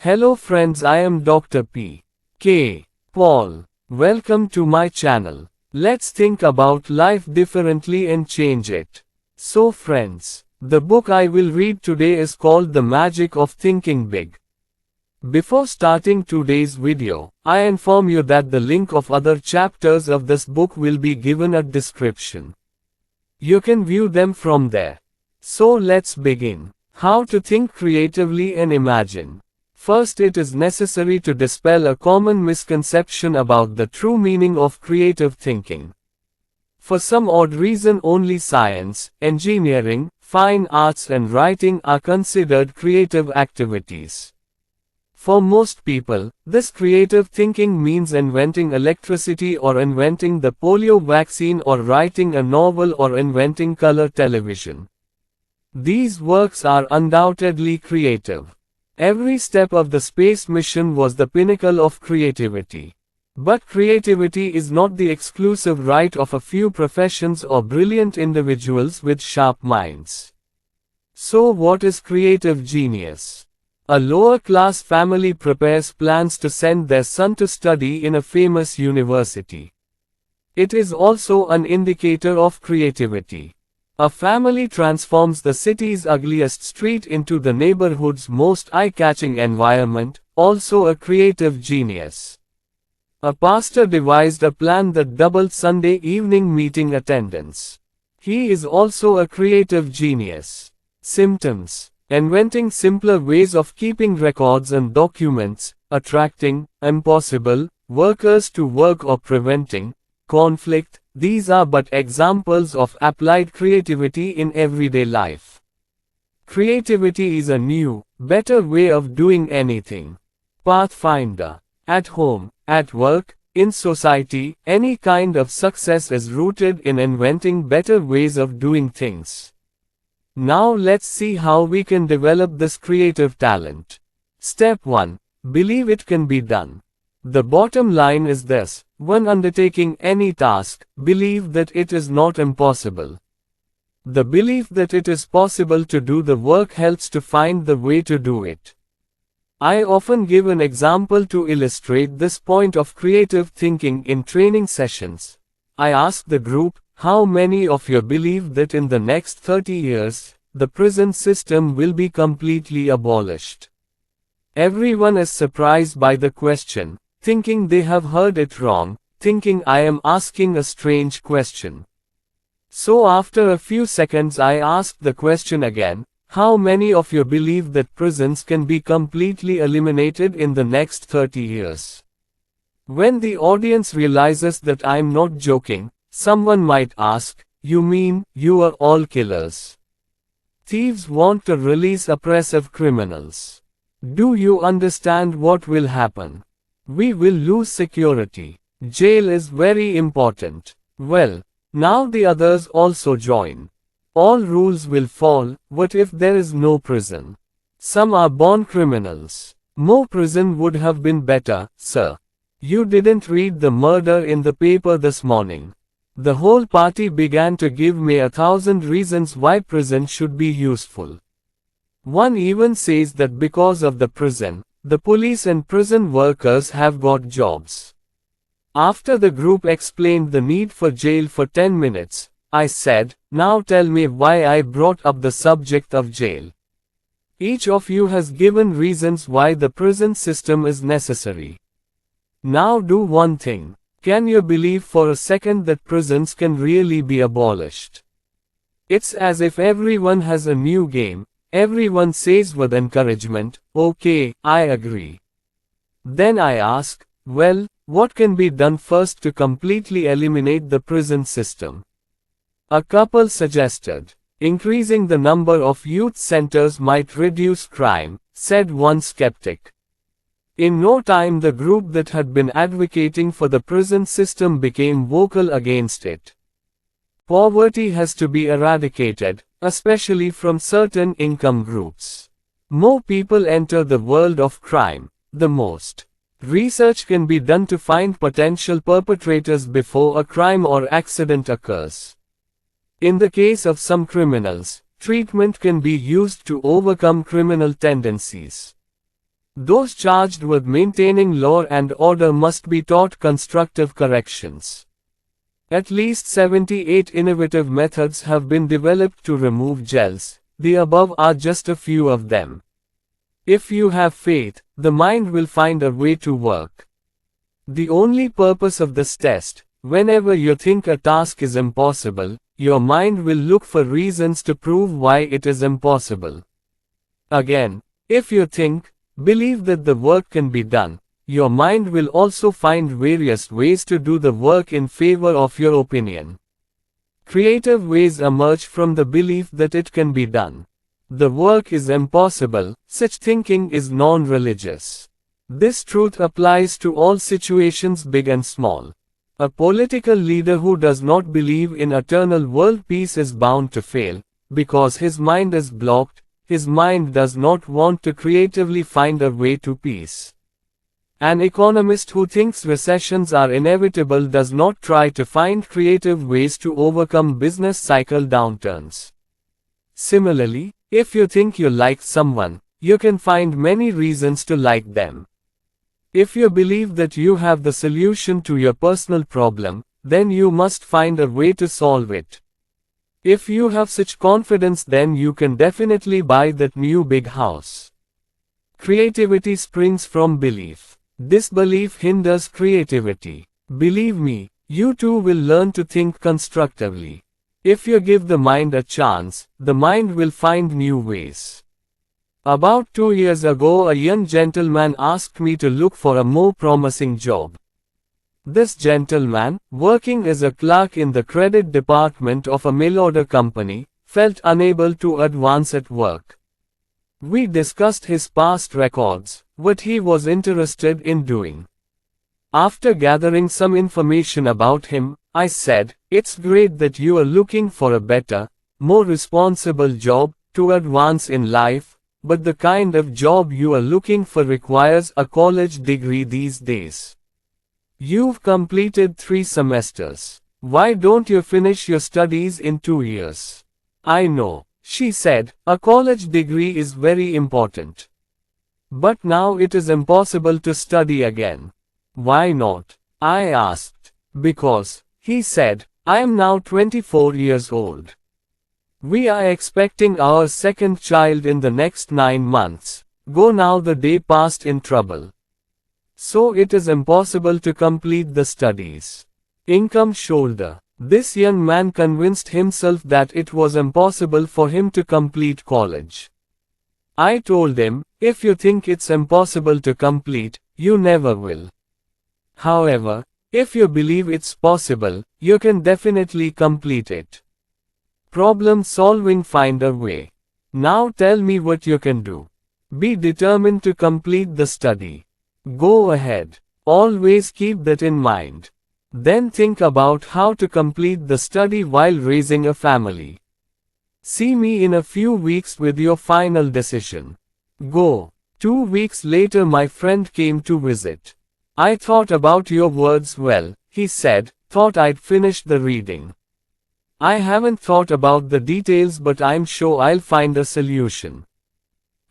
Hello friends, I am Dr. P. K. Paul. Welcome to my channel. Let's think about life differently and change it. So friends, the book I will read today is called The Magic of Thinking Big. Before starting today's video, I inform you that the link of other chapters of this book will be given at description. You can view them from there. So let's begin. How to think creatively and imagine. First, it is necessary to dispel a common misconception about the true meaning of creative thinking. For some odd reason, only science, engineering, fine arts and writing are considered creative activities. For most people, this creative thinking means inventing electricity or inventing the polio vaccine or writing a novel or inventing color television. These works are undoubtedly creative. Every step of the space mission was the pinnacle of creativity. But creativity is not the exclusive right of a few professions or brilliant individuals with sharp minds. So what is creative genius? A lower-class family prepares plans to send their son to study in a famous university. It is also an indicator of creativity. A family transforms the city's ugliest street into the neighborhood's most eye-catching environment, also a creative genius. A pastor devised a plan that doubled Sunday evening meeting attendance. He is also a creative genius. Symptoms: inventing simpler ways of keeping records and documents, attracting, impossible, workers to work or preventing conflict. These are but examples of applied creativity in everyday life. Creativity is a new, better way of doing anything. Pathfinder. At home, at work, in society, any kind of success is rooted in inventing better ways of doing things. Now let's see how we can develop this creative talent. Step 1. Believe it can be done. The bottom line is this: when undertaking any task, believe that it is not impossible. The belief that it is possible to do the work helps to find the way to do it. I often give an example to illustrate this point of creative thinking in training sessions. I ask the group, how many of you believe that in the next 30 years, the prison system will be completely abolished? Everyone is surprised by the question, thinking they have heard it wrong, thinking I am asking a strange question. So after a few seconds I asked the question again, how many of you believe that prisons can be completely eliminated in the next 30 years? When the audience realizes that I'm not joking, someone might ask, you mean, you are all killers? Thieves want to release oppressive criminals. Do you understand what will happen? We will lose security. Jail is very important. Well, now the others also join. All rules will fall. What if there is no prison? Some are born criminals. More prison would have been better, sir. You didn't read the murder in the paper this morning. The whole party began to give me 1,000 reasons why prison should be useful. One even says that because of the prison, the police and prison workers have got jobs. After the group explained the need for jail for 10 minutes, I said, now tell me why I brought up the subject of jail. Each of you has given reasons why the prison system is necessary. Now do one thing. Can you believe for a second that prisons can really be abolished? It's as if everyone has a new game. Everyone says with encouragement, okay, I agree. Then I ask, well, what can be done first to completely eliminate the prison system? A couple suggested, increasing the number of youth centers might reduce crime, said one skeptic. In no time the group that had been advocating for the prison system became vocal against it. Poverty has to be eradicated, especially from certain income groups. More people enter the world of crime, the most research can be done to find potential perpetrators before a crime or accident occurs. In the case of some criminals, treatment can be used to overcome criminal tendencies. Those charged with maintaining law and order must be taught constructive corrections. At least 78 innovative methods have been developed to remove gels. The above are just a few of them. If you have faith, the mind will find a way to work. The only purpose of this test, whenever you think a task is impossible, your mind will look for reasons to prove why it is impossible. Again, if you believe that the work can be done, your mind will also find various ways to do the work in favor of your opinion. Creative ways emerge from the belief that it can be done. The work is impossible, such thinking is non-religious. This truth applies to all situations big and small. A political leader who does not believe in eternal world peace is bound to fail, because his mind is blocked. His mind does not want to creatively find a way to peace. An economist who thinks recessions are inevitable does not try to find creative ways to overcome business cycle downturns. Similarly, if you think you like someone, you can find many reasons to like them. If you believe that you have the solution to your personal problem, then you must find a way to solve it. If you have such confidence, then you can definitely buy that new big house. Creativity springs from belief. Disbelief hinders creativity. Believe me, you too will learn to think constructively. If you give the mind a chance, the mind will find new ways. About 2 years ago, a young gentleman asked me to look for a more promising job. This gentleman, working as a clerk in the credit department of a mail-order company, felt unable to advance at work. We discussed his past records, what he was interested in doing. After gathering some information about him, I said, "It's great that you are looking for a better, more responsible job, to advance in life, but the kind of job you are looking for requires a college degree these days. You've completed 3 semesters. Why don't you finish your studies in 2 years?" "I know," she said, "a college degree is very important. But now it is impossible to study again." "Why not?" I asked. "Because," he said, "I am now 24 years old. We are expecting our second child in the next 9 months. Go now, the day passed in trouble. So it is impossible to complete the studies." Income shoulder. This young man convinced himself that it was impossible for him to complete college. I told him, if you think it's impossible to complete, you never will. However, if you believe it's possible, you can definitely complete it. Problem solving, find a way. Now tell me what you can do. Be determined to complete the study. Go ahead. Always keep that in mind. Then think about how to complete the study while raising a family. See me in a few weeks with your final decision. Go. 2 weeks later, my friend came to visit. "I thought about your words well," he said, "thought I'd finished the reading. I haven't thought about the details, but I'm sure I'll find a solution."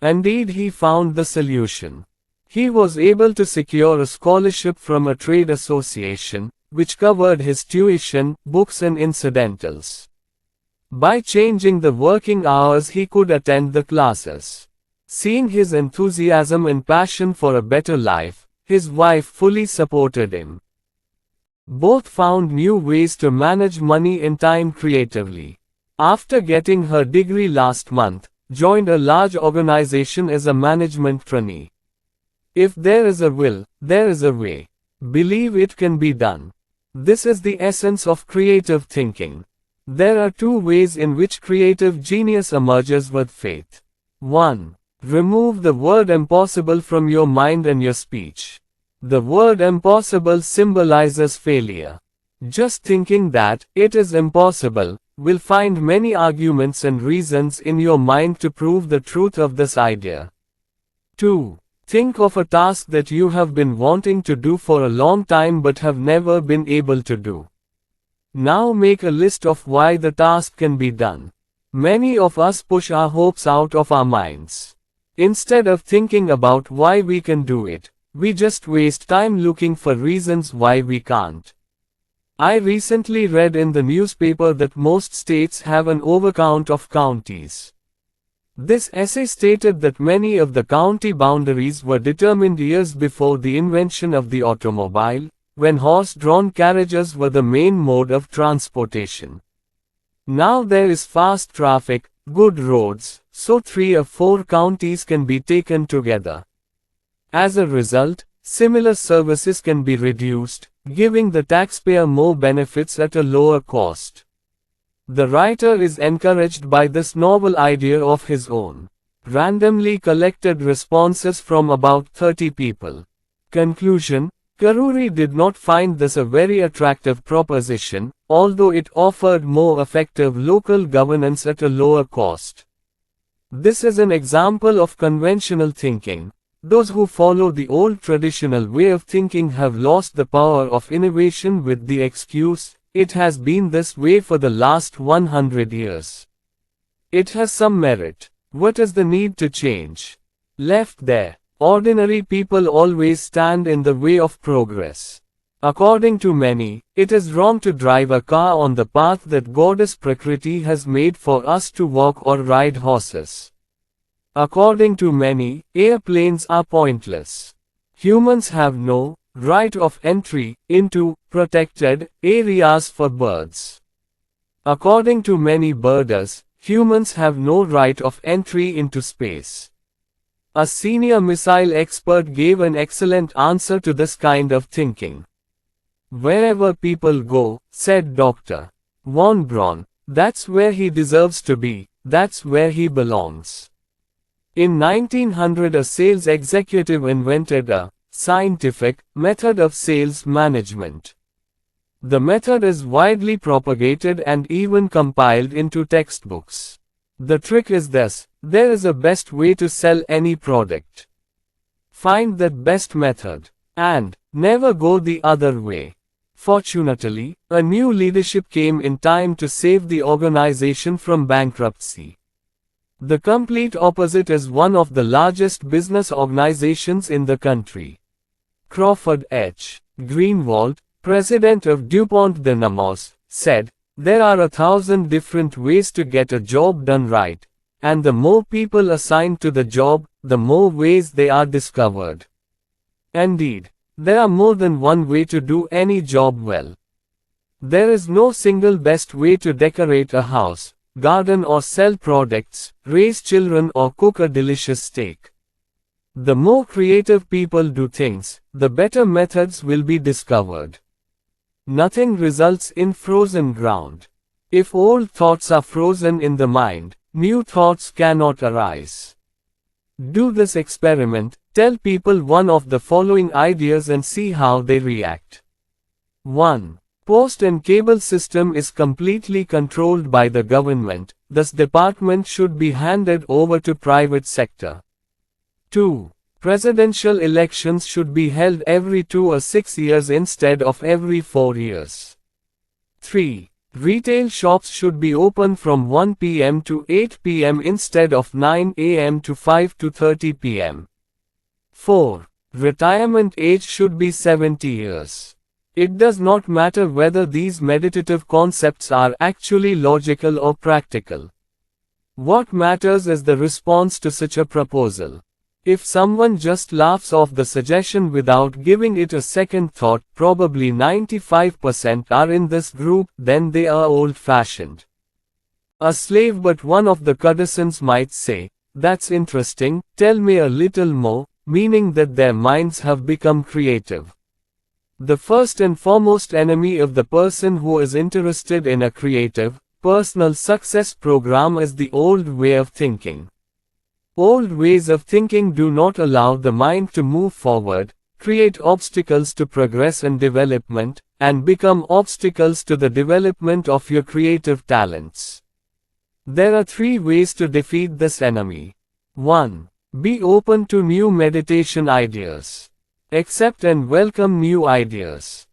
Indeed, he found the solution. He was able to secure a scholarship from a trade association, which covered his tuition, books and incidentals. By changing the working hours, he could attend the classes. Seeing his enthusiasm and passion for a better life, his wife fully supported him. Both found new ways to manage money and time creatively. After getting her degree last month, joined a large organization as a management trainee. If there is a will, there is a way. Believe it can be done. This is the essence of creative thinking. There are 2 ways in which creative genius emerges with faith. 1. Remove the word impossible from your mind and your speech. The word impossible symbolizes failure. Just thinking that it is impossible will find many arguments and reasons in your mind to prove the truth of this idea. 2. Think of a task that you have been wanting to do for a long time but have never been able to do. Now make a list of why the task can be done. Many of us push our hopes out of our minds. Instead of thinking about why we can do it, we just waste time looking for reasons why we can't. I recently read in the newspaper that most states have an overcount of counties. This essay stated that many of the county boundaries were determined years before the invention of the automobile, when horse-drawn carriages were the main mode of transportation. Now there is fast traffic, good roads, so 3 or 4 counties can be taken together. As a result, similar services can be reduced, giving the taxpayer more benefits at a lower cost. The writer is encouraged by this novel idea of his own. Randomly collected responses from about 30 people. Conclusion: Karuri did not find this a very attractive proposition, although it offered more effective local governance at a lower cost. This is an example of conventional thinking. Those who follow the old traditional way of thinking have lost the power of innovation with the excuse, "It has been this way for the last 100 years. It has some merit. What is the need to change?" Left there, ordinary people always stand in the way of progress. According to many, it is wrong to drive a car on the path that Goddess Prakriti has made for us to walk or ride horses. According to many, airplanes are pointless. Humans have no right of entry into protected areas for birds. According to many birders, humans have no right of entry into space. A senior missile expert gave an excellent answer to this kind of thinking. "Wherever people go," said Dr. Von Braun, "that's where he deserves to be, that's where he belongs." In 1900, a sales executive invented a scientific method of sales management. The method is widely propagated and even compiled into textbooks. The trick is this: there is a best way to sell any product. Find that best method, and never go the other way. Fortunately, a new leadership came in time to save the organization from bankruptcy. The complete opposite is one of the largest business organizations in the country. Crawford H. Greenwald, president of DuPont Dynamos, said, "There are 1,000 different ways to get a job done right, and the more people assigned to the job, the more ways they are discovered." Indeed, there are more than one way to do any job well. There is no single best way to decorate a house, garden or sell products, raise children or cook a delicious steak. The more creative people do things, the better methods will be discovered. Nothing results in frozen ground. If old thoughts are frozen in the mind, new thoughts cannot arise. Do this experiment: tell people one of the following ideas and see how they react. 1. Post and cable system is completely controlled by the government, thus department should be handed over to private sector. 2. Presidential elections should be held every 2 or 6 years instead of every 4 years. 3. Retail shops should be open from 1 p.m. to 8 p.m. instead of 9 a.m. to 5:30 p.m. 4. Retirement age should be 70 years. It does not matter whether these meditative concepts are actually logical or practical. What matters is the response to such a proposal. If someone just laughs off the suggestion without giving it a second thought, probably 95% are in this group, then they are old-fashioned. A slave, but one of the courtesans might say, "That's interesting, tell me a little more," meaning that their minds have become creative. The first and foremost enemy of the person who is interested in a creative, personal success program is the old way of thinking. Old ways of thinking do not allow the mind to move forward, create obstacles to progress and development, and become obstacles to the development of your creative talents. There are 3 ways to defeat this enemy. 1. Be open to new meditation ideas. Accept and welcome new ideas.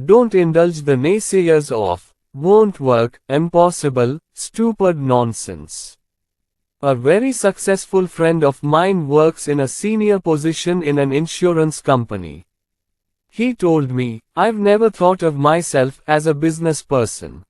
Don't indulge the naysayers of "won't work, impossible," stupid nonsense. A very successful friend of mine works in a senior position in an insurance company. He told me, "I've never thought of myself as a business person.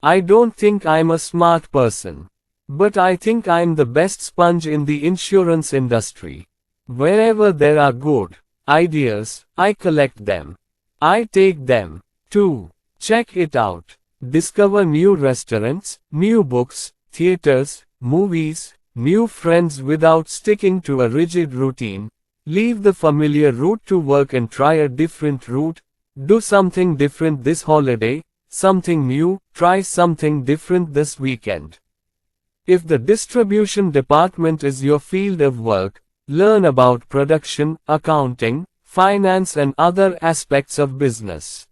I don't think I'm a smart person. But I think I'm the best sponge in the insurance industry. Wherever there are good ideas, I collect them. I take them to check it out. Discover new restaurants, new books, theaters, movies, new friends without sticking to a rigid routine. Leave the familiar route to work and try a different route. Do something different this holiday, something new, try something different this weekend." If the distribution department is your field of work, learn about production, accounting, finance and other aspects of business.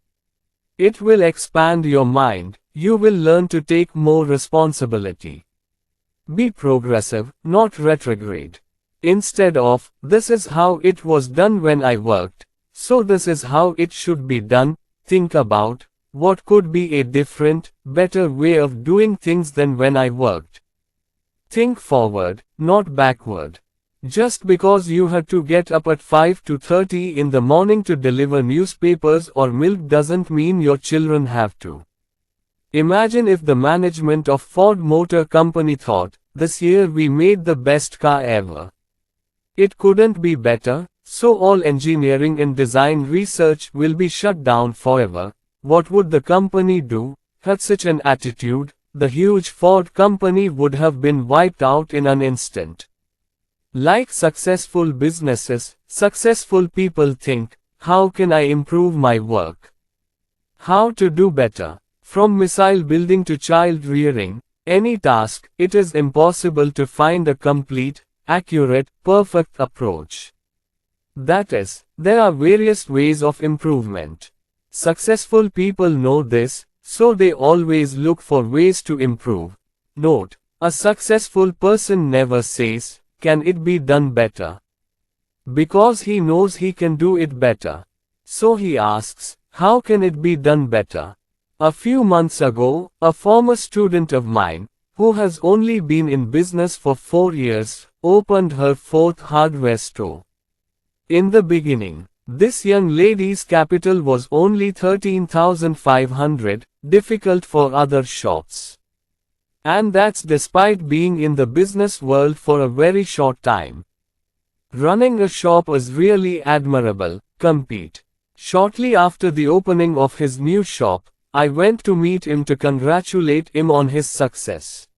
It will expand your mind. You will learn to take more responsibility. Be progressive, not retrograde. Instead of, "This is how it was done when I worked, so this is how it should be done," think about, what could be a different, better way of doing things than when I worked. Think forward, not backward. Just because you had to get up at 5:30 in the morning to deliver newspapers or milk doesn't mean your children have to. Imagine if the management of Ford Motor Company thought, "This year we made the best car ever. It couldn't be better, so all engineering and design research will be shut down forever." What would the company do? Had such an attitude, the huge Ford company would have been wiped out in an instant. Like successful businesses, successful people think, "How can I improve my work? How to do better?" From missile building to child rearing, any task, it is impossible to find a complete, accurate, perfect approach. That is, there are various ways of improvement. Successful people know this, so they always look for ways to improve. Note, a successful person never says, "Can it be done better?" Because he knows he can do it better. So he asks, "How can it be done better?" A few months ago, a former student of mine, who has only been in business for 4 years, opened her 4th hardware store. In the beginning, this young lady's capital was only 13,500, difficult for other shops. And that's despite being in the business world for a very short time. Running a shop is really admirable. Compete. Shortly after the opening of his new shop, I went to meet him to congratulate him on his success.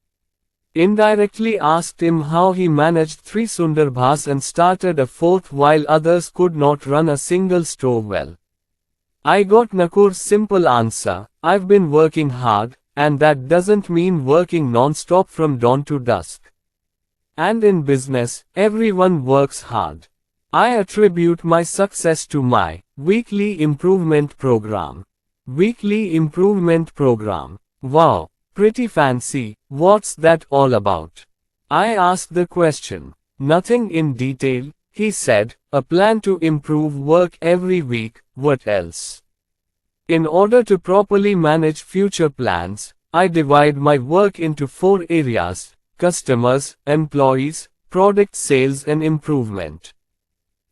Indirectly asked him how he managed 3 Sundarbhas and started a 4th while others could not run a single store well. I got Nakur's simple answer, "I've been working hard, and that doesn't mean working non-stop from dawn to dusk. And in business, everyone works hard. I attribute my success to my weekly improvement program." Weekly improvement program. Wow, pretty fancy. What's that all about? I asked the question. "Nothing in detail," he said, "a plan to improve work every week, what else? In order to properly manage future plans, I divide my work into 4 areas: customers, employees, product sales and improvement.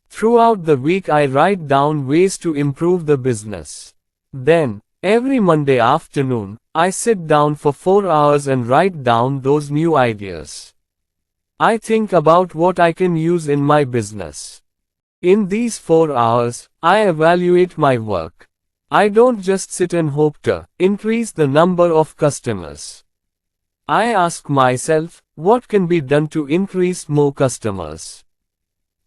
Throughout the week I write down ways to improve the business. Then, every Monday afternoon, I sit down for 4 hours and write down those new ideas. I think about what I can use in my business. In these 4 hours, I evaluate my work. I don't just sit and hope to increase the number of customers. I ask myself, what can be done to increase more customers?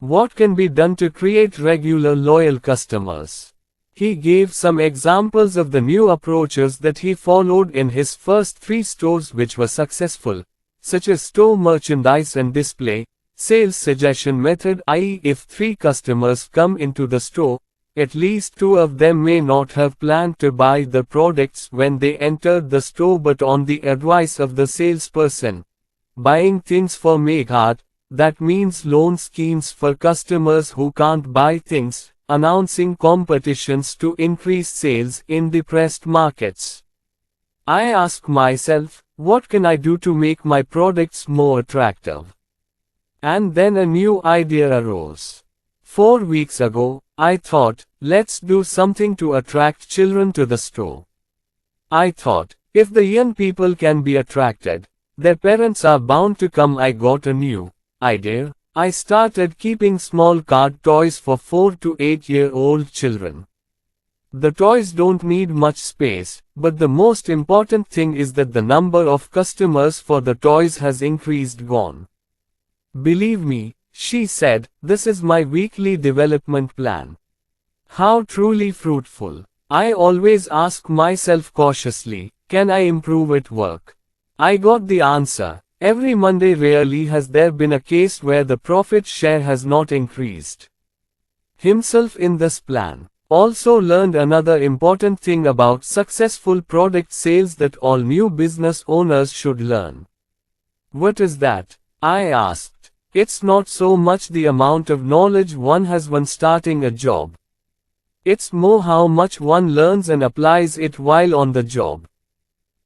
What can be done to create regular loyal customers? He gave some examples of the new approaches that he followed in his first 3 stores which were successful, such as store merchandise and display, sales suggestion method, i.e., if 3 customers come into the store, at least 2 of them may not have planned to buy the products when they entered the store but on the advice of the salesperson. Buying things for make-art, that means loan schemes for customers who can't buy things, announcing competitions to increase sales in depressed markets. I ask myself, What can I do to make my products more attractive? And then a new idea arose. 4 weeks ago, I thought, let's do something to attract children to the store. I thought, if the young people can be attracted, their parents are bound to come. I got a new idea. I started keeping small card toys for 4 to 8-year-old children. The toys don't need much space, but the most important thing is that the number of customers for the toys has increased gone. Believe me, she said, this is my weekly development plan. How truly fruitful. I always ask myself cautiously, can I improve at work? I got the answer. Every Monday. Rarely has there been a case where the profit share has not increased. Himself in this plan. Also learned another important thing about successful product sales that all new business owners should learn. What is that? I asked. It's not so much the amount of knowledge one has when starting a job. It's more how much one learns and applies it while on the job.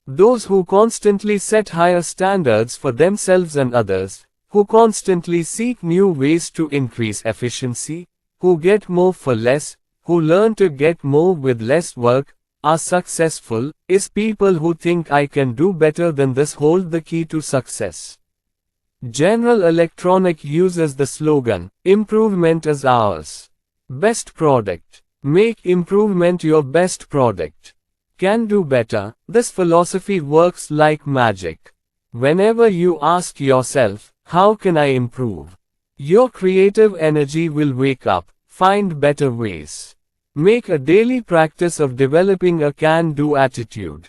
Those who constantly set higher standards for themselves and others, who constantly seek new ways to increase efficiency, who get more for less, who learn to get more with less work, are successful, is people who think I can do better than this hold the key to success. General Electronic uses the slogan, improvement is ours. Best product. Make improvement your best product. Can do better. This philosophy works like magic. Whenever you ask yourself, how can I improve? Your creative energy will wake up, find better ways. Make a daily practice of developing a can-do attitude.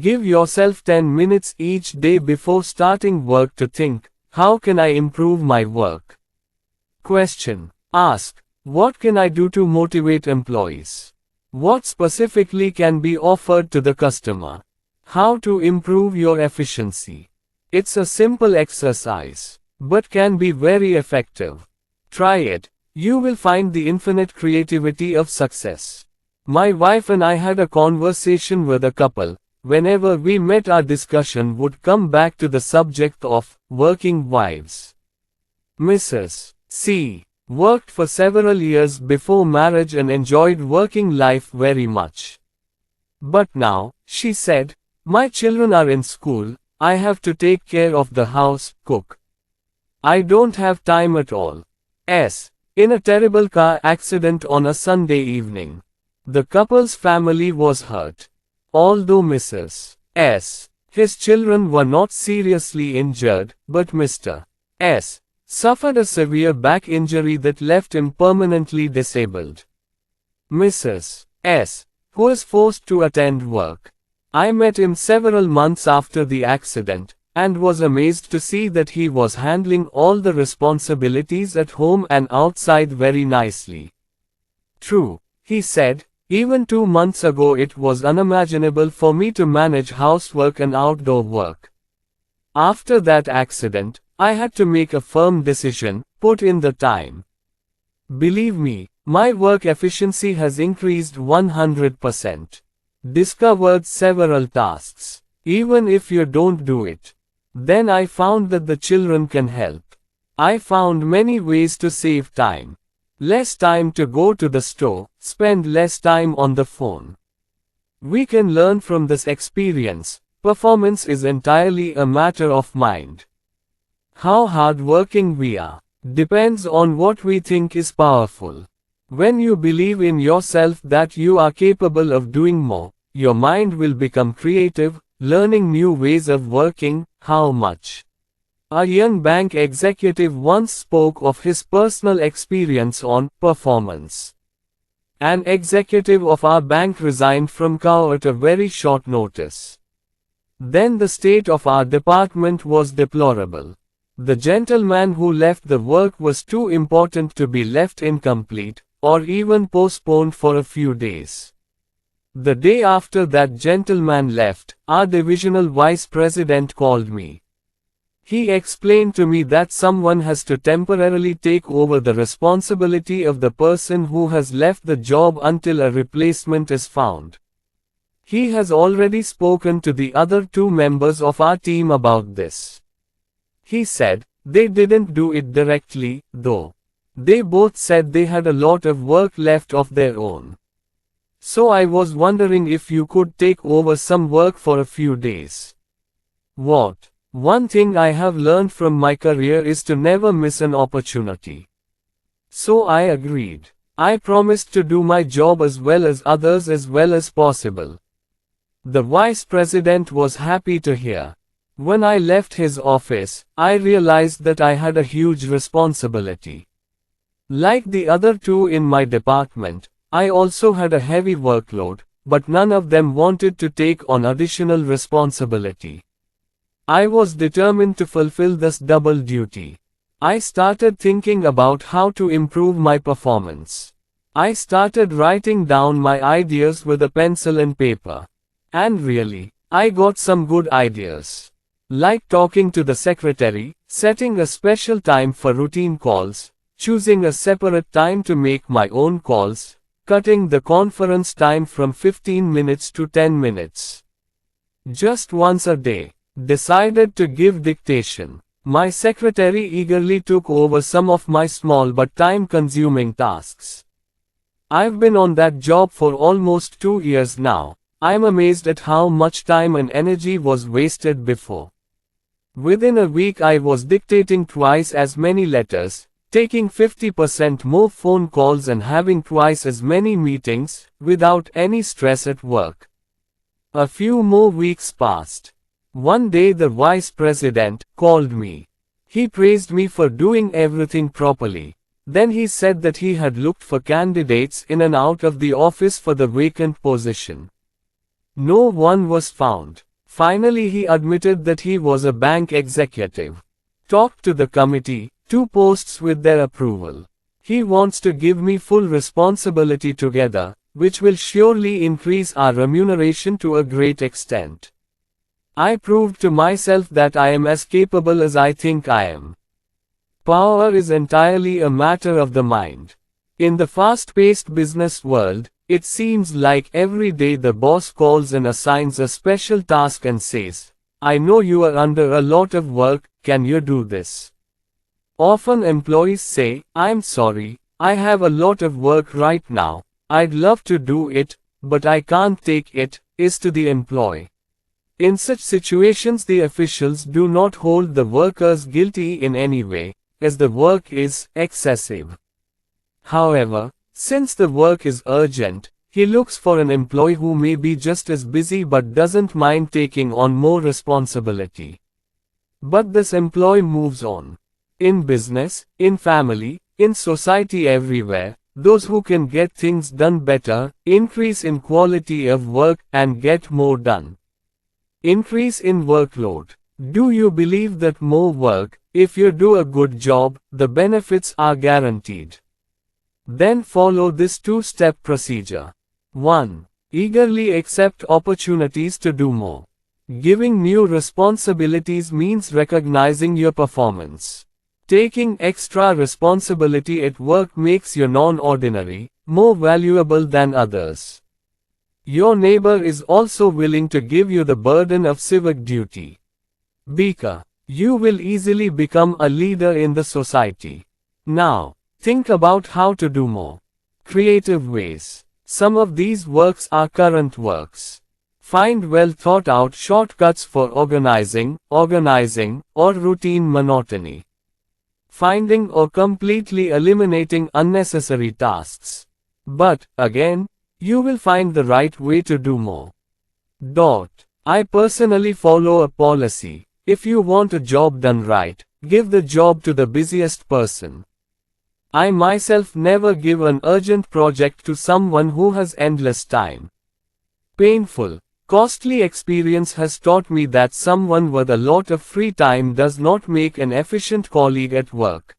Give yourself 10 minutes each day before starting work to think, how can I improve my work? Question. Ask, what can I do to motivate employees? What specifically can be offered to the customer? How to improve your efficiency? It's a simple exercise, but can be very effective. Try it. You will find the infinite creativity of success. My wife and I had a conversation with a couple. Whenever we met, our discussion would come back to the subject of working wives. Mrs. C worked for several years before marriage and enjoyed working life very much. But now, she said, my children are in school, I have to take care of the house, cook. I don't have time at all. In a terrible car accident on a Sunday evening. The couple's family was hurt. Although Mrs. S. his children were not seriously injured, but Mr. S. suffered a severe back injury that left him permanently disabled. Mrs. S. was forced to attend work. I met him several months after the accident, and was amazed to see that he was handling all the responsibilities at home and outside very nicely. True, he said, even 2 months ago it was unimaginable for me to manage housework and outdoor work. After that accident, I had to make a firm decision, put in the time. Believe me, my work efficiency has increased 100%. Discovered several tasks. Even if you don't do it. Then I found that the children can help. I found many ways to save time. Less time to go to the store, spend less time on the phone. We can learn from this experience. Performance is entirely a matter of mind. How hardworking we are depends on what we think is powerful. When you believe in yourself that you are capable of doing more, your mind will become creative, learning new ways of working. How much? A young bank executive once spoke of his personal experience on performance. An executive of our bank resigned from CAO at a very short notice. Then the state of our department was deplorable. The gentleman who left the work was too important to be left incomplete, or even postponed for a few days. The day after that gentleman left, our divisional vice president called me. He explained to me that someone has to temporarily take over the responsibility of the person who has left the job until a replacement is found. He has already spoken to the other two members of our team about this. He said, they didn't do it directly, though. They both said they had a lot of work left of their own. So I was wondering if you could take over some work for a few days. What? One thing I have learned from my career is to never miss an opportunity. So I agreed. I promised to do my job as well as others as well as possible. The vice president was happy to hear. When I left his office, I realized that I had a huge responsibility. Like the other two in my department, I also had a heavy workload, but none of them wanted to take on additional responsibility. I was determined to fulfill this double duty. I started thinking about how to improve my performance. I started writing down my ideas with a pencil and paper. And really, I got some good ideas. Like talking to the secretary, setting a special time for routine calls, choosing a separate time to make my own calls, cutting the conference time from 15 minutes to 10 minutes. Just once a day. Decided to give dictation. My secretary eagerly took over some of my small but time-consuming tasks. I've been on that job for almost 2 years now. I'm amazed at how much time and energy was wasted before. Within a week I was dictating twice as many letters, taking 50% more phone calls and having twice as many meetings, without any stress at work. A few more weeks passed. One day the vice president called me. He praised me for doing everything properly. Then he said that he had looked for candidates in and out of the office for the vacant position. No one was found. Finally he admitted that he was a bank executive. Talked to the committee, 2 posts with their approval. He wants to give me full responsibility together, which will surely increase our remuneration to a great extent. I proved to myself that I am as capable as I think I am. Power is entirely a matter of the mind. In the fast-paced business world, it seems like every day the boss calls and assigns a special task and says, I know you are under a lot of work, can you do this? Often employees say, I'm sorry, I have a lot of work right now, I'd love to do it, but I can't take it, is to the employee. In such situations the officials do not hold the workers guilty in any way, as the work is excessive. However, since the work is urgent, he looks for an employee who may be just as busy but doesn't mind taking on more responsibility. But this employee moves on. In business, in family, in society everywhere, those who can get things done better, increase in quality of work, and get more done. Increase in workload. Do you believe that more work, if you do a good job, the benefits are guaranteed? Then follow this 2-step procedure. 1. Eagerly accept opportunities to do more. Giving new responsibilities means recognizing your performance. Taking extra responsibility at work makes you non-ordinary, more valuable than others. Your neighbor is also willing to give you the burden of civic duty. Beaker, you will easily become a leader in the society. Now, think about how to do more. Creative ways. Some of these works are current works. Find well thought out shortcuts for organizing, or routine monotony. Finding or completely eliminating unnecessary tasks. But, again, you will find the right way to do more. I personally follow a policy. If you want a job done right, give the job to the busiest person. I myself never give an urgent project to someone who has endless time. Painful, costly experience has taught me that someone with a lot of free time does not make an efficient colleague at work.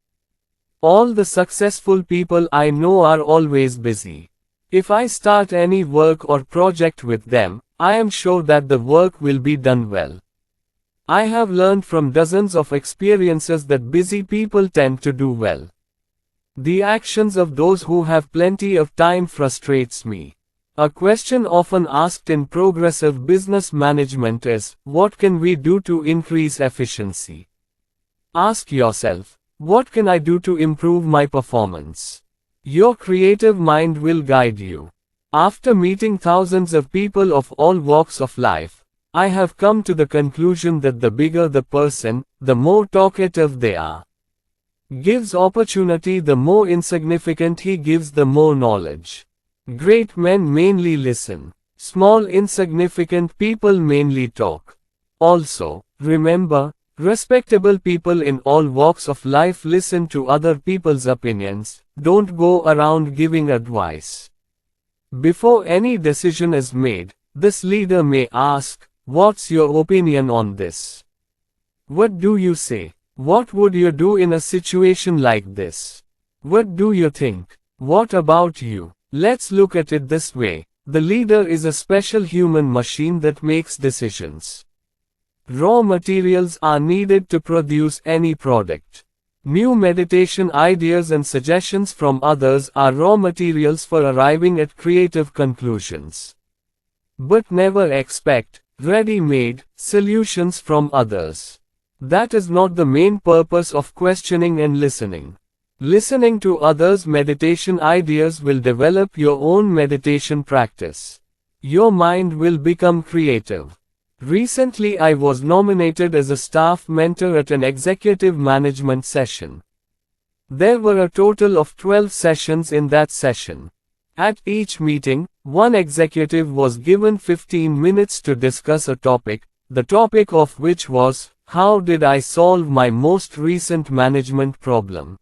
All the successful people I know are always busy. If I start any work or project with them, I am sure that the work will be done well. I have learned from dozens of experiences that busy people tend to do well. The actions of those who have plenty of time frustrates me. A question often asked in progressive business management is, what can we do to increase efficiency? Ask yourself, what can I do to improve my performance? Your creative mind will guide you. After meeting thousands of people of all walks of life, I have come to the conclusion that the bigger the person, the more talkative they are. Gives opportunity, the more insignificant he gives, the more knowledge. Great men mainly listen. Small insignificant people mainly talk. Also, remember, respectable people in all walks of life listen to other people's opinions, don't go around giving advice. Before any decision is made, this leader may ask, what's your opinion on this? What do you say? What would you do in a situation like this? What do you think? What about you? Let's look at it this way. The leader is a special human machine that makes decisions. Raw materials are needed to produce any product. New meditation ideas and suggestions from others are raw materials for arriving at creative conclusions. But never expect ready-made solutions from others. That is not the main purpose of questioning and listening. Listening to others' meditation ideas will develop your own meditation practice. Your mind will become creative. Recently I was nominated as a staff mentor at an executive management session. There were a total of 12 sessions in that session. At each meeting, one executive was given 15 minutes to discuss a topic, the topic of which was, how did I solve my most recent management problem?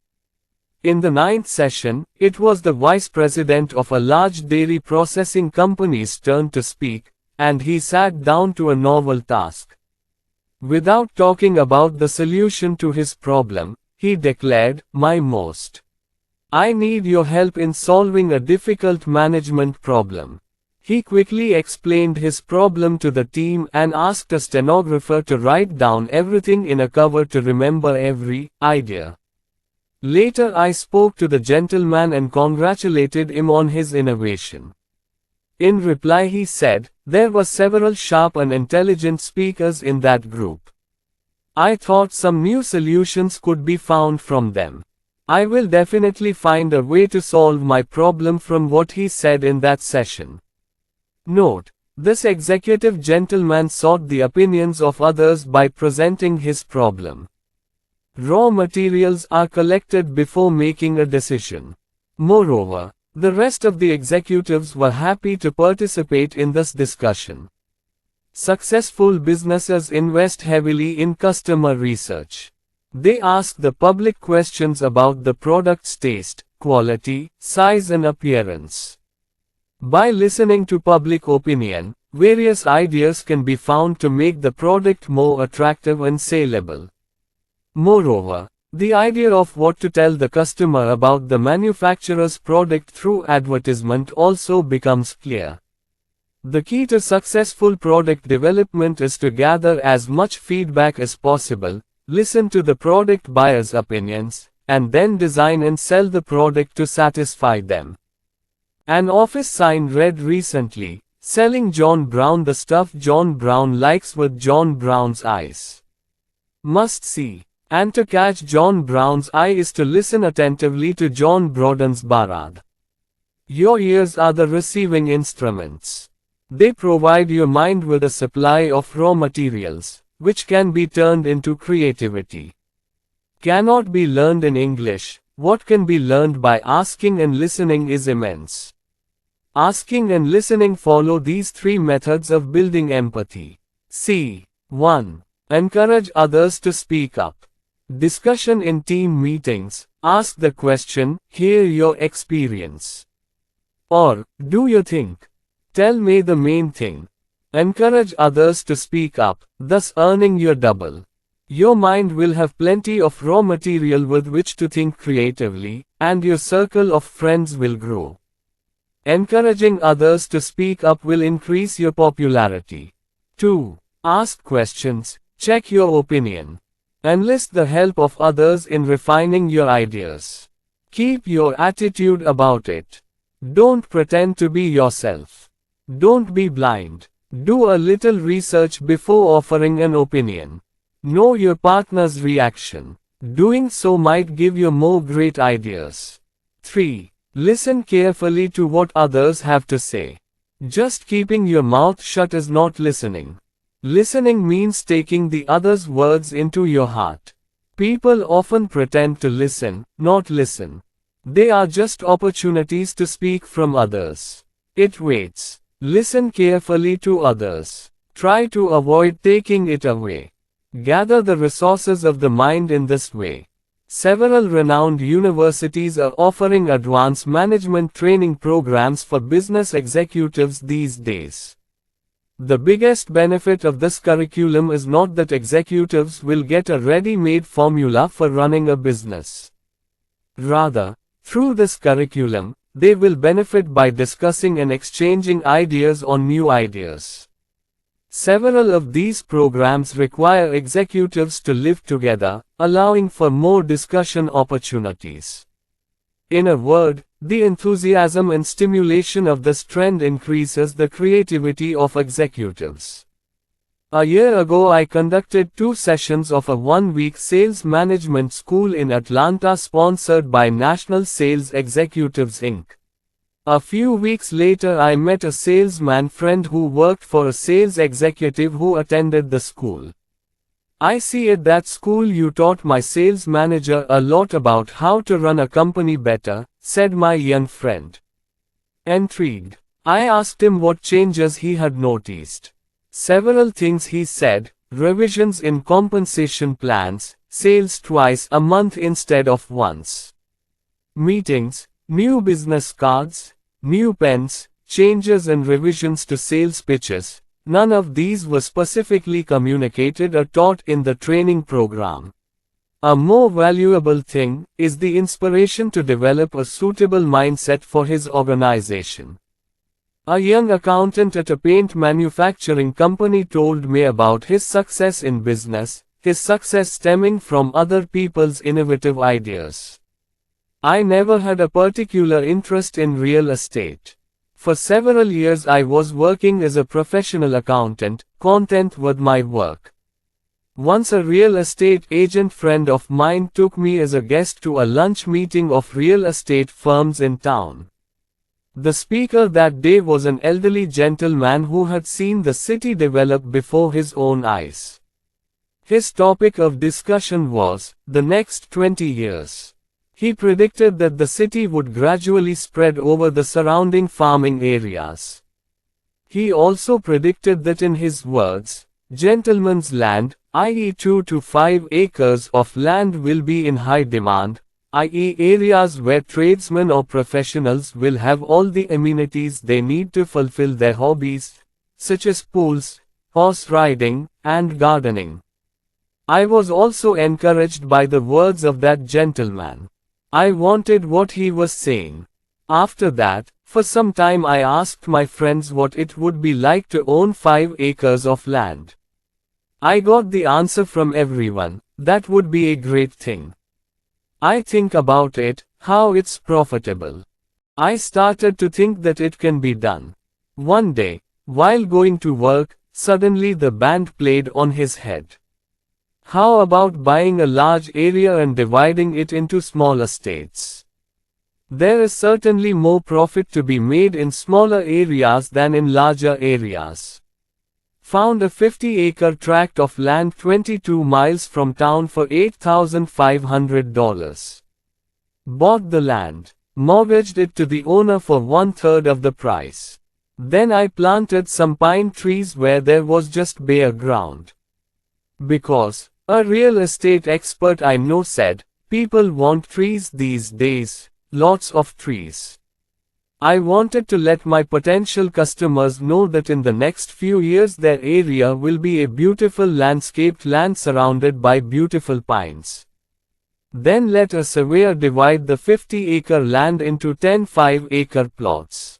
In the 9th session, it was the vice president of a large dairy processing company's turn to speak, and he sat down to a novel task. Without talking about the solution to his problem, he declared, I need your help in solving a difficult management problem. He quickly explained his problem to the team and asked a stenographer to write down everything in a cover to remember every idea. Later I spoke to the gentleman and congratulated him on his innovation. In reply he said, there were several sharp and intelligent speakers in that group. I thought some new solutions could be found from them. I will definitely find a way to solve my problem from what he said in that session. Note: this executive gentleman sought the opinions of others by presenting his problem. Raw materials are collected before making a decision. Moreover, the rest of the executives were happy to participate in this discussion. Successful businesses invest heavily in customer research. They ask the public questions about the product's taste, quality, size and appearance. By listening to public opinion, various ideas can be found to make the product more attractive and saleable. Moreover, the idea of what to tell the customer about the manufacturer's product through advertisement also becomes clear. The key to successful product development is to gather as much feedback as possible, listen to the product buyer's opinions, and then design and sell the product to satisfy them. An office sign read recently, selling John Brown the stuff John Brown likes with John Brown's eyes. Must see. And to catch John Brown's eye is to listen attentively to John Broden's Barad. Your ears are the receiving instruments. They provide your mind with a supply of raw materials, which can be turned into creativity. Cannot be learned in English. What can be learned by asking and listening is immense. Asking and listening follow these three methods of building empathy. C. 1. Encourage others to speak up. Discussion in team meetings. Ask the question, hear your experience. Or, do you think? Tell me the main thing. Encourage others to speak up, thus earning your double. Your mind will have plenty of raw material with which to think creatively, and your circle of friends will grow. Encouraging others to speak up will increase your popularity. 2. Ask questions, check your opinion. Enlist the help of others in refining your ideas. Keep your attitude about it. Don't pretend to be yourself. Don't be blind. Do a little research before offering an opinion. Know your partner's reaction. Doing so might give you more great ideas. 3. Listen carefully to what others have to say. Just keeping your mouth shut is not listening. Listening means taking the other's words into your heart. People often pretend to listen, not listen. They are just opportunities to speak from others. It waits. Listen carefully to others. Try to avoid taking it away. Gather the resources of the mind in this way. Several renowned universities are offering advanced management training programs for business executives these days. The biggest benefit of this curriculum is not that executives will get a ready-made formula for running a business. Rather, through this curriculum, they will benefit by discussing and exchanging ideas on new ideas. Several of these programs require executives to live together, allowing for more discussion opportunities. In a word, the enthusiasm and stimulation of this trend increases the creativity of executives. A year ago I conducted 2 sessions of a 1-week sales management school in Atlanta sponsored by National Sales Executives Inc. A few weeks later I met a salesman friend who worked for a sales executive who attended the school. I see at that school you taught my sales manager a lot about how to run a company better, said my young friend. Intrigued, I asked him what changes he had noticed. Several things he said: revisions in compensation plans, sales twice a month instead of once. Meetings, new business cards, new pens, changes and revisions to sales pitches. None of these were specifically communicated or taught in the training program. A more valuable thing is the inspiration to develop a suitable mindset for his organization. A young accountant at a paint manufacturing company told me about his success in business, his success stemming from other people's innovative ideas. I never had a particular interest in real estate. For several years I was working as a professional accountant, content with my work. Once a real estate agent friend of mine took me as a guest to a lunch meeting of real estate firms in town. The speaker that day was an elderly gentleman who had seen the city develop before his own eyes. His topic of discussion was the next 20 years. He predicted that the city would gradually spread over the surrounding farming areas. He also predicted that, in his words, gentleman's land, i.e. 2 to 5 acres of land, will be in high demand, i.e. areas where tradesmen or professionals will have all the amenities they need to fulfill their hobbies, such as pools, horse riding, and gardening. I was also encouraged by the words of that gentleman. I wanted what he was saying. After that, for some time I asked my friends what it would be like to own 5 acres of land. I got the answer from everyone: that would be a great thing. I think about it, how it's profitable. I started to think that it can be done. One day, while going to work, suddenly the band played on his head. How about buying a large area and dividing it into smaller estates? There is certainly more profit to be made in smaller areas than in larger areas. Found a 50-acre tract of land 22 miles from town for $8,500. Bought the land, mortgaged it to the owner for 1/3 of the price. Then I planted some pine trees where there was just bare ground. Because, a real estate expert I know said, people want trees these days, lots of trees. I wanted to let my potential customers know that in the next few years their area will be a beautiful landscaped land surrounded by beautiful pines. Then let a surveyor divide the 50-acre land into 10 5-acre plots.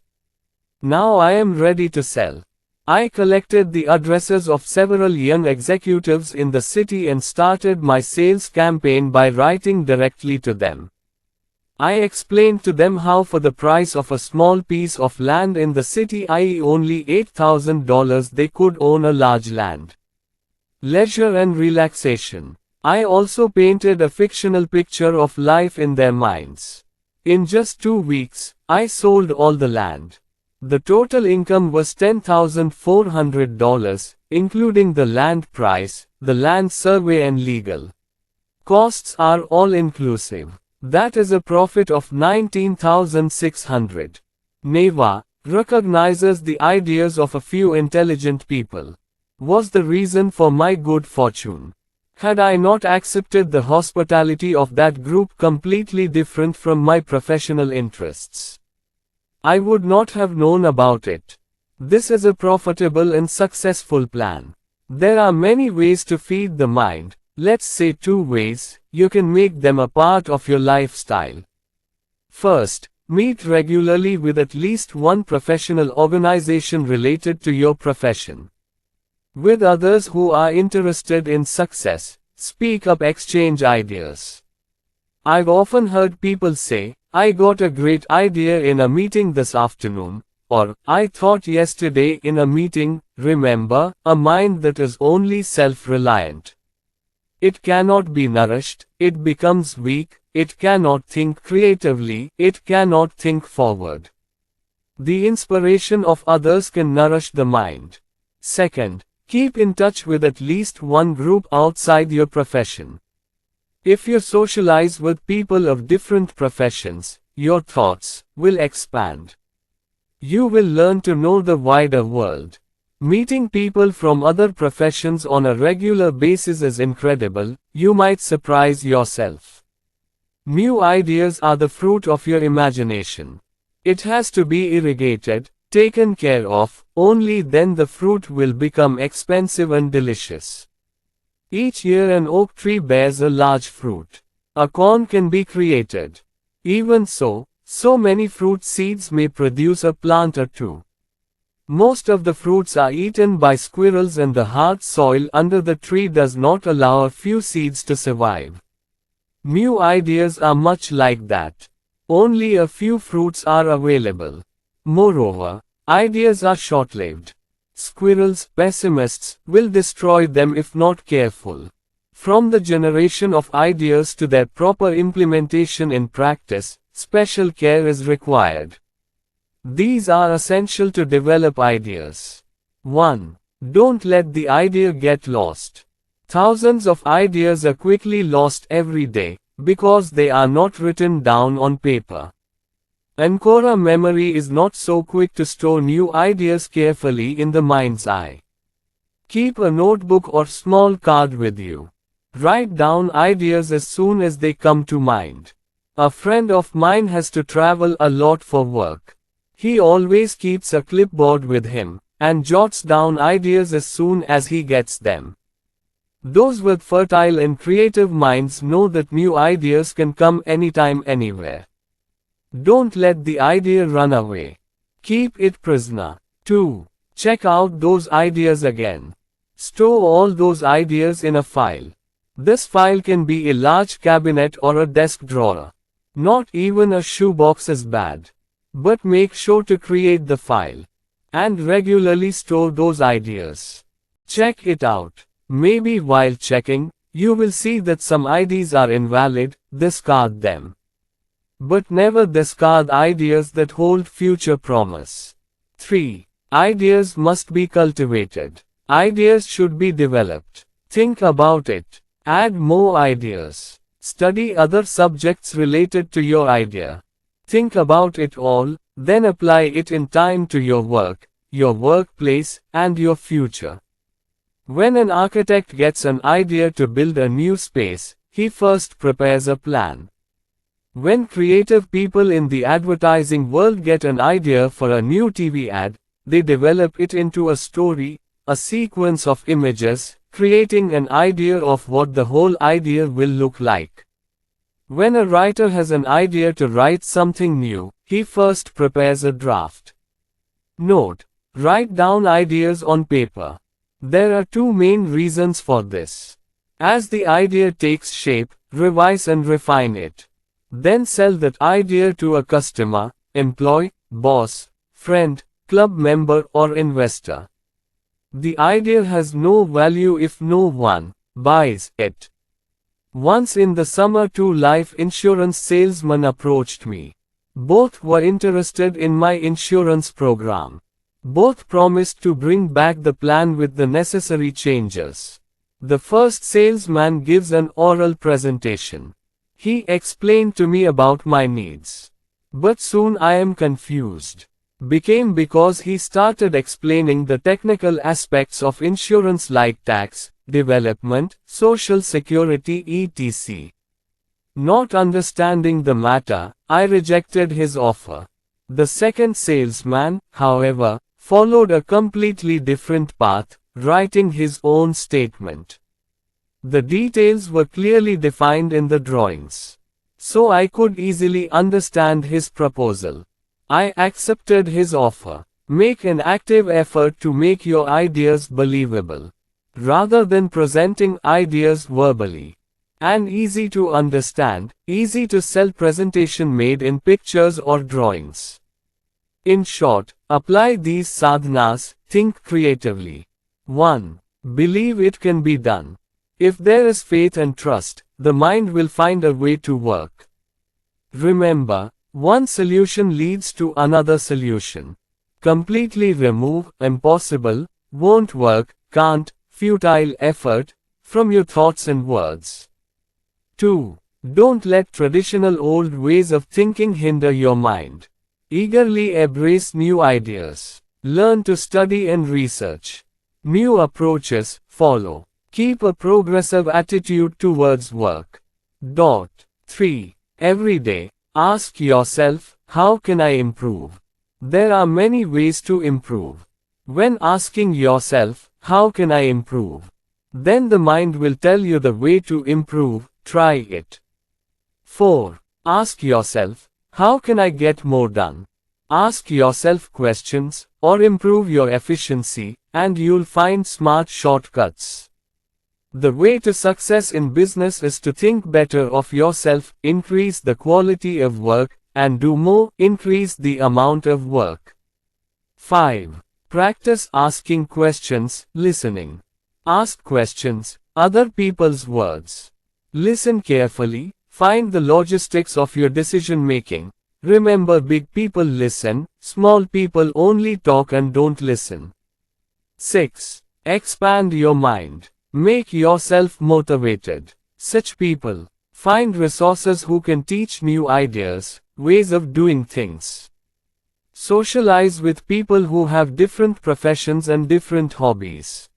Now I am ready to sell. I collected the addresses of several young executives in the city and started my sales campaign by writing directly to them. I explained to them how for the price of a small piece of land in the city, i.e. only $8,000, they could own a large land. Leisure and relaxation. I also painted a fictional picture of life in their minds. In just 2 weeks, I sold all the land. The total income was $10,400, including the land price, the land survey and legal costs are all inclusive. That is a profit of $19,600. Neva recognizes the ideas of a few intelligent people. Was the reason for my good fortune. Had I not accepted the hospitality of that group completely different from my professional interests, I would not have known about it. This is a profitable and successful plan. There are many ways to feed the mind. Let's say 2 ways. You can make them a part of your lifestyle. First, meet regularly with at least one professional organization related to your profession. With others who are interested in success, speak up, exchange ideas. I've often heard people say, I got a great idea in a meeting this afternoon, or I thought yesterday in a meeting. Remember, a mind that is only self-reliant, it cannot be nourished, it becomes weak, it cannot think creatively, it cannot think forward. The inspiration of others can nourish the mind. Second, keep in touch with at least one group outside your profession. If you socialize with people of different professions, your thoughts will expand. You will learn to know the wider world. Meeting people from other professions on a regular basis is incredible, you might surprise yourself. New ideas are the fruit of your imagination. It has to be irrigated, taken care of, only then the fruit will become expensive and delicious. Each year an oak tree bears a large fruit. A corn can be created. Even so, so many fruit seeds may produce a plant or two. Most of the fruits are eaten by squirrels and the hard soil under the tree does not allow a few seeds to survive. New ideas are much like that. Only a few fruits are available. Moreover, ideas are short-lived. Squirrels, pessimists, will destroy them if not careful. From the generation of ideas to their proper implementation in practice, special care is required. These are essential to develop ideas. 1. Don't let the idea get lost. Thousands of ideas are quickly lost every day, because they are not written down on paper. Ancora memory is not so quick to store new ideas carefully in the mind's eye. Keep a notebook or small card with you. Write down ideas as soon as they come to mind. A friend of mine has to travel a lot for work. He always keeps a clipboard with him, and jots down ideas as soon as he gets them. Those with fertile and creative minds know that new ideas can come anytime, anywhere. Don't let the idea run away. Keep it prisoner. 2. Check out those ideas again. Store all those ideas in a file. This file can be a large cabinet or a desk drawer. Not even a shoebox is bad. But make sure to create the file. And regularly store those ideas. Check it out. Maybe while checking, you will see that some ideas are invalid, discard them. But never discard ideas that hold future promise. 3. Ideas must be cultivated. Ideas should be developed. Think about it. Add more ideas. Study other subjects related to your idea. Think about it all, then apply it in time to your work, your workplace, and your future. When an architect gets an idea to build a new space, he first prepares a plan. When creative people in the advertising world get an idea for a new TV ad, they develop it into a story, a sequence of images, creating an idea of what the whole idea will look like. When a writer has an idea to write something new, he first prepares a draft. Note: write down ideas on paper. There are 2 main reasons for this. As the idea takes shape, revise and refine it. Then sell that idea to a customer, employee, boss, friend, club member or investor. The idea has no value if no one buys it. Once in the summer, two life insurance salesmen approached me. Both were interested in my insurance program. Both promised to bring back the plan with the necessary changes. The first salesman gives an oral presentation. He explained to me about my needs. But soon I am confused. Became because he started explaining the technical aspects of insurance like tax, development, social security etc. Not understanding the matter, I rejected his offer. The second salesman, however, followed a completely different path, writing his own statement. The details were clearly defined in the drawings. So I could easily understand his proposal. I accepted his offer. Make an active effort to make your ideas believable. Rather than presenting ideas verbally. An easy to understand, easy to sell presentation made in pictures or drawings. In short, apply these sadhanas, think creatively. 1. Believe it can be done. If there is faith and trust, the mind will find a way to work. Remember, one solution leads to another solution. Completely remove impossible, won't work, can't, futile effort from your thoughts and words. 2. Don't let traditional old ways of thinking hinder your mind. Eagerly embrace new ideas. Learn to study and research. New approaches follow. Keep a progressive attitude towards work. 3. Every day, ask yourself, how can I improve? There are many ways to improve. When asking yourself, how can I improve? Then the mind will tell you the way to improve, try it. 4. Ask yourself, how can I get more done? Ask yourself questions, or improve your efficiency, and you'll find smart shortcuts. The way to success in business is to think better of yourself, increase the quality of work, and do more, increase the amount of work. 5. Practice asking questions, listening. Ask questions, other people's words. Listen carefully, find the logistics of your decision making. Remember, big people listen, small people only talk and don't listen. 6. Expand your mind. Make yourself motivated. Such people. Find resources who can teach new ideas, ways of doing things. Socialize with people who have different professions and different hobbies.